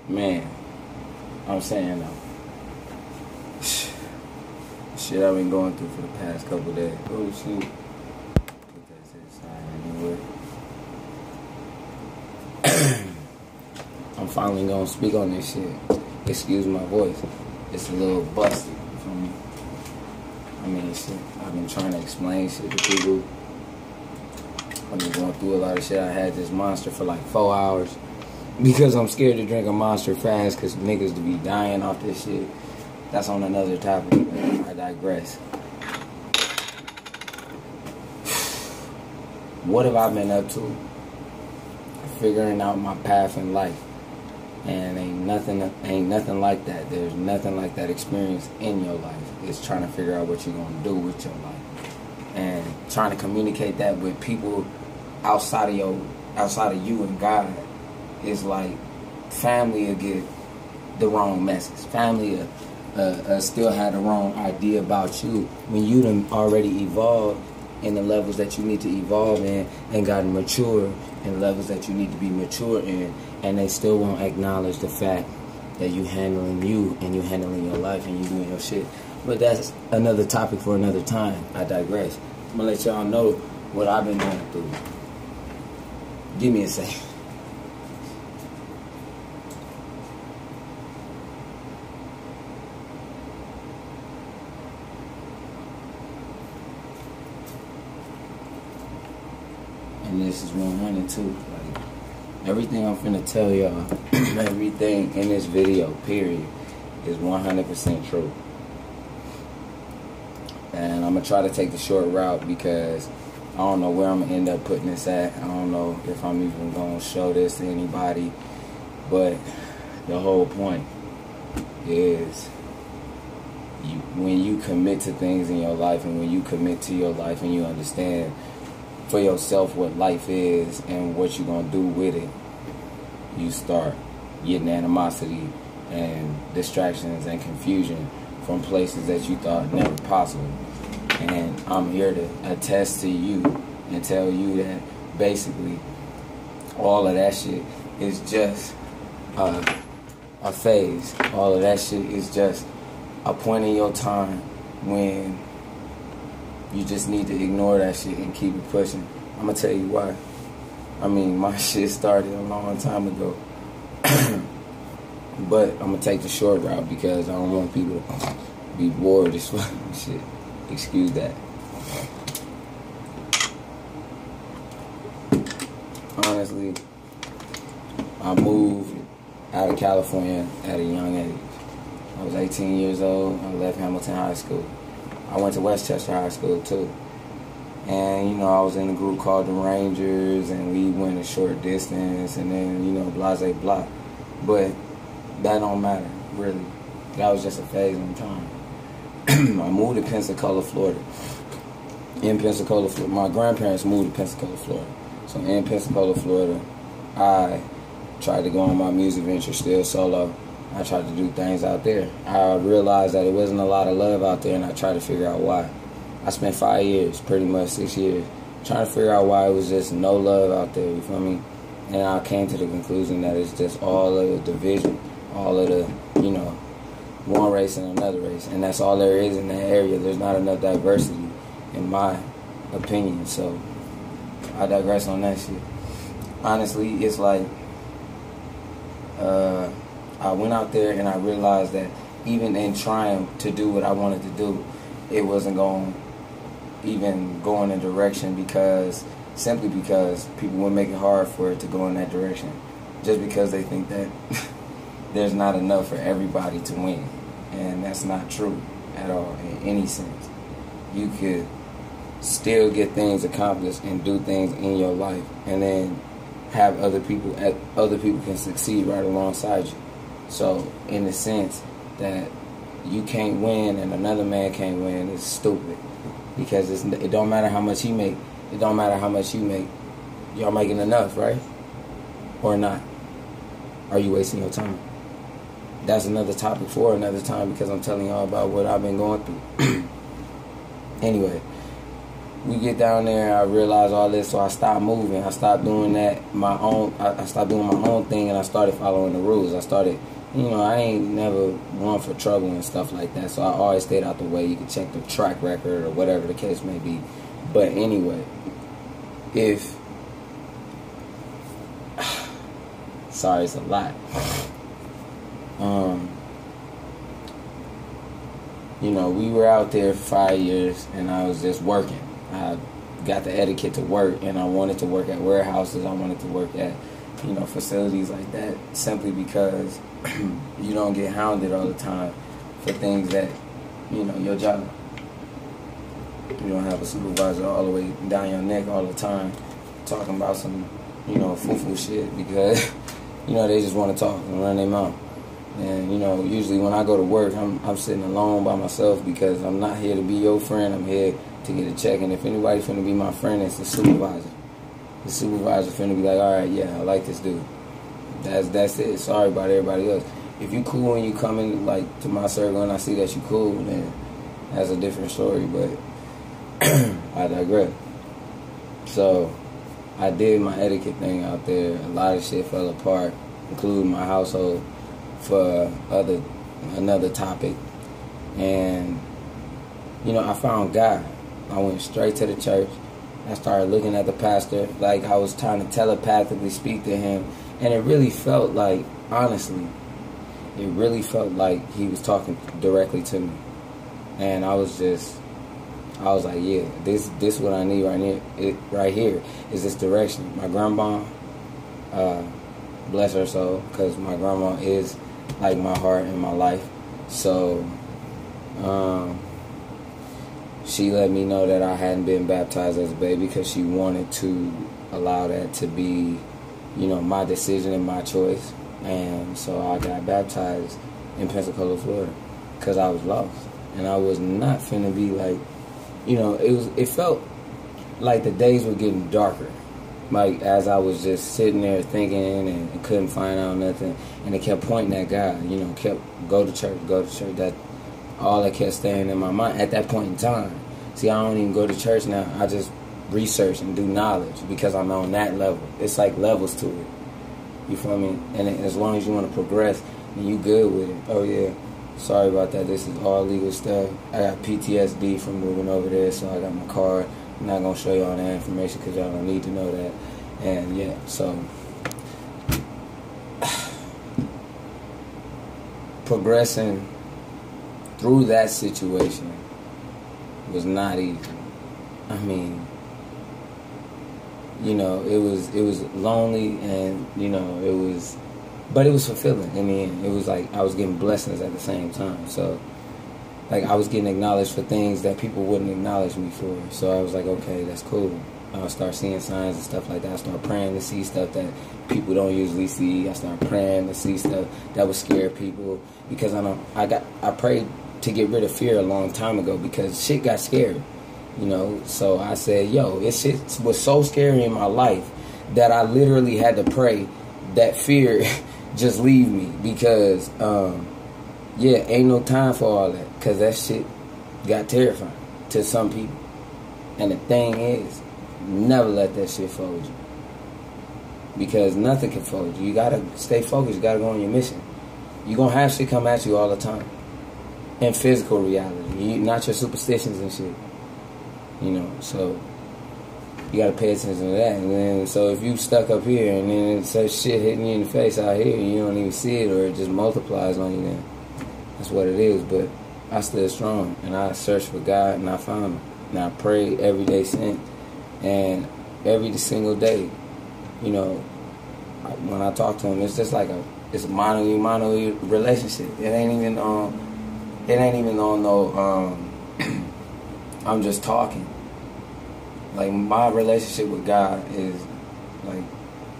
Man, I'm saying though, shit I've been going through for the past couple of days. Oh shoot. Put that to the side anyway. I'm finally gonna speak on this shit. Excuse my voice. It's a little busted. You feel me? I mean, shit. I've been trying to explain shit to people. I've been going through a lot of shit. I had this Monster for like 4 hours because I'm scared to drink a Monster fast because niggas to be dying off this shit. That's on another topic. I digress. What have I been up to? Figuring out my path in life. And ain't nothing like that. There's nothing like that experience in your life. It's trying to figure out what you're gonna do with your life. And trying to communicate that with people outside of you and God is like family will get the wrong message. Family still had the wrong idea about you when you done already evolved in the levels that you need to evolve in and gotten mature in levels that you need to be mature in, and they still won't acknowledge the fact that you handling you and you handling your life and you doing your shit. But that's another topic for another time. I digress. I'm gonna let y'all know what I've been going through. Give me a second. And this is 100 too. Like, everything I'm finna tell y'all, everything in this video, period, is 100% true. And I'm gonna try to take the short route because I don't know where I'm gonna end up putting this at. I don't know if I'm even gonna show this to anybody. But the whole point is when you commit to things in your life, and when you commit to your life and you understand for yourself what life is and what you're gonna do with it, you start getting animosity and distractions and confusion from places that you thought never possible. And I'm here to attest to you and tell you that basically all of that shit is just a phase. All of that shit is just a point in your time when you just need to ignore that shit and keep it pushing. I'm gonna tell you why. I mean, my shit started a long time ago. But I'm gonna take the short route because I don't want people to be bored as fucking shit. Excuse that. Honestly, I moved out of California at a young age. I was 18 years old. I left Hamilton High School. I went to Westchester High School too. And, you know, I was in a group called the Rangers, and we went a short distance, and then, you know, blase blah. But that don't matter, really. That was just a phase in time. I moved to Pensacola, Florida. In Pensacola, Florida, my grandparents moved to Pensacola, Florida. So in Pensacola, Florida, I tried to go on my music venture still solo. I tried to do things out there. I realized that it wasn't a lot of love out there, and I tried to figure out why. I spent 5 years, pretty much 6 years, trying to figure out why it was just no love out there, you feel me? And I came to the conclusion that it's just all of the division, all of the, you know, one race and another race. And that's all there is in that area. There's not enough diversity, in my opinion. So I digress on that shit. Honestly, it's like I went out there and I realized that even in trying to do what I wanted to do, it wasn't going even go in a direction simply because people would make it hard for it to go in that direction, just because they think that there's not enough for everybody to win. And that's not true at all in any sense. You could still get things accomplished and do things in your life, and then have other people can succeed right alongside you. So in the sense that you can't win and another man can't win, is stupid. Because it don't matter how much he make. It don't matter how much you make. Y'all making enough, right? Or not? Are you wasting your time? That's another topic for another time, because I'm telling y'all about what I've been going through. Anyway, we get down there, I realize all this, so I stopped moving. I stopped doing that I stopped doing my own thing, and I started following the rules. I started, I ain't never one for trouble and stuff like that, so I always stayed out the way. You can check the track record or whatever the case may be. But anyway, sorry, it's a lot. We were out there for 5 years, and I was just working. I got the etiquette to work, and I wanted to work at warehouses. I wanted to work at, facilities like that, simply because you don't get hounded all the time for things that, your job. You don't have a supervisor all the way down your neck all the time talking about some, foo-foo shit because, they just want to talk and run their mouth. And, usually when I go to work, I'm sitting alone by myself because I'm not here to be your friend. I'm here to get a check. And if anybody's finna be my friend, it's the supervisor. The supervisor finna be like, all right, yeah, I like this dude. That's it. Sorry about everybody else. If you cool and you come in, like, to my circle and I see that you cool, then that's a different story. But I digress. So I did my etiquette thing out there. A lot of shit fell apart, including my household, for another topic. And I found God. I went straight to the church. I started looking at the pastor like I was trying to telepathically speak to him, and it really felt like, honestly, it really felt like he was talking directly to me. And I was like, yeah, this what I need right here is this direction. My grandma, bless her soul, because my grandma is like my heart and my life. So she let me know that I hadn't been baptized as a baby because she wanted to allow that to be, my decision and my choice. And so I got baptized in Pensacola, Florida, because I was lost. And I was not finna be like, it felt like the days were getting darker. Like, as I was just sitting there thinking and couldn't find out nothing, and it kept pointing at God, kept go to church. That all that kept staying in my mind at that point in time. See, I don't even go to church now. I just research and do knowledge because I'm on that level. It's like levels to it. You feel me? And as long as you want to progress, and you good with it. Oh yeah, sorry about that. This is all legal stuff. I got PTSD from moving over there, so I got my card. I'm not going to show you all that information because y'all don't need to know that. And yeah, so progressing through that situation was not easy. I mean, it was lonely, and but it was fulfilling in the end. It was like I was getting blessings at the same time. So like I was getting acknowledged for things that people wouldn't acknowledge me for. So I was like, okay, that's cool. I'll start seeing signs and stuff like that. I start praying to see stuff that people don't usually see. I start praying to see stuff that would scare people, because I prayed to get rid of fear a long time ago because shit got scary. So I said, this shit was so scary in my life that I literally had to pray that fear just leave me, because ain't no time for all that, because that shit got terrifying to some people. And the thing is, never let that shit fold you, because nothing can fold you. You gotta stay focused. You gotta go on your mission. You're gonna have shit come at you all the time in physical reality, not your superstitions and shit. So you gotta pay attention to that. And then, so if you stuck up here and then it's such shit hitting you in the face out here, you don't even see it, or it just multiplies on you, then that's what it is. But I stood strong, and I searched for God, and I found him. And I prayed every day since. And every single day, when I talk to him, it's just like it's a mono relationship. It ain't even on no I'm just talking. Like, my relationship with God is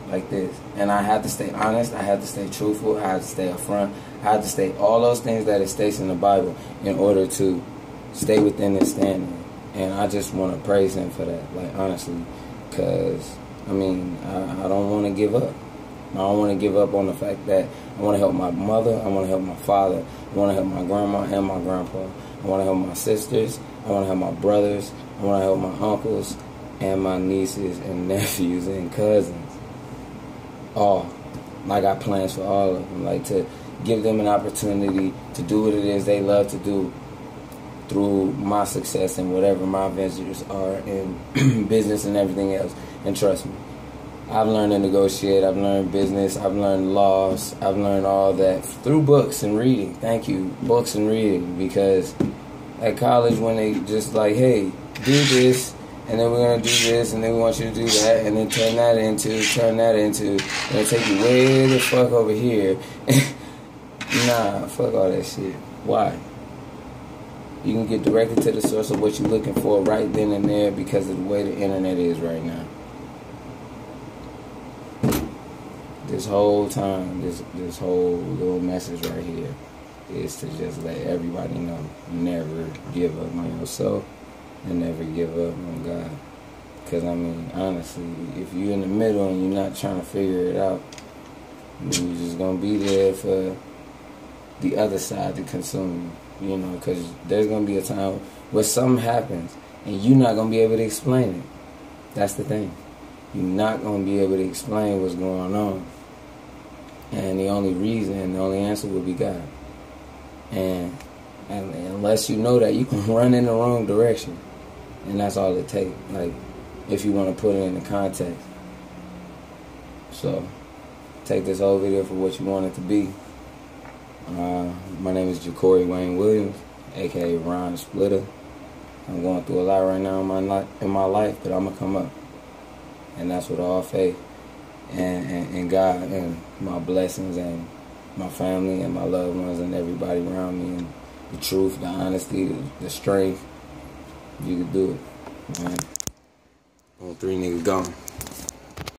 like this. And I have to stay honest, I have to stay truthful, I have to stay upfront, I have to stay all those things that it states in the Bible in order to stay within this standing. And I just want to praise him for that, like, honestly, because I don't want to give up. I don't want to give up on the fact that I want to help my mother, I want to help my father, I want to help my grandma and my grandpa, I want to help my sisters, I want to help my brothers, I want to help my uncles and my nieces and nephews and cousins. All. I got plans for all of them. Like, to give them an opportunity to do what it is they love to do through my success and whatever my ventures are in business and everything else. And trust me, I've learned to negotiate, I've learned business, I've learned laws, I've learned all that through books and reading. Thank you, books and reading. Because at college, when they just like, hey, do this, and then we're going to do this, and then we want you to do that, and then turn that into, and it'll take you way the fuck over here. Nah, fuck all that shit. Why? You can get directed to the source of what you're looking for right then and there because of the way the internet is right now. This whole time, this whole little message right here is to just let everybody know, never give up on yourself and never give up on God. Because, I mean, honestly, if you're in the middle and you're not trying to figure it out, then you're just going to be there for the other side to consume you. You know, because there's going to be a time where something happens and you're not going to be able to explain it. That's the thing. You're not going to be able to explain what's going on. And the only reason, the only answer will be God. And unless you know that, you can run in the wrong direction. And that's all it takes, like, if you want to put it into context. So, take this whole video for what you want it to be. My name is Jacory Wayne Williams, a.k.a. RhymeSplitta. I'm going through a lot right now in my life, but I'm going to come up. And that's with all faith and God and my blessings and my family and my loved ones and everybody around me and the truth, the honesty, the strength. You can do it, man. On 3 niggas gone.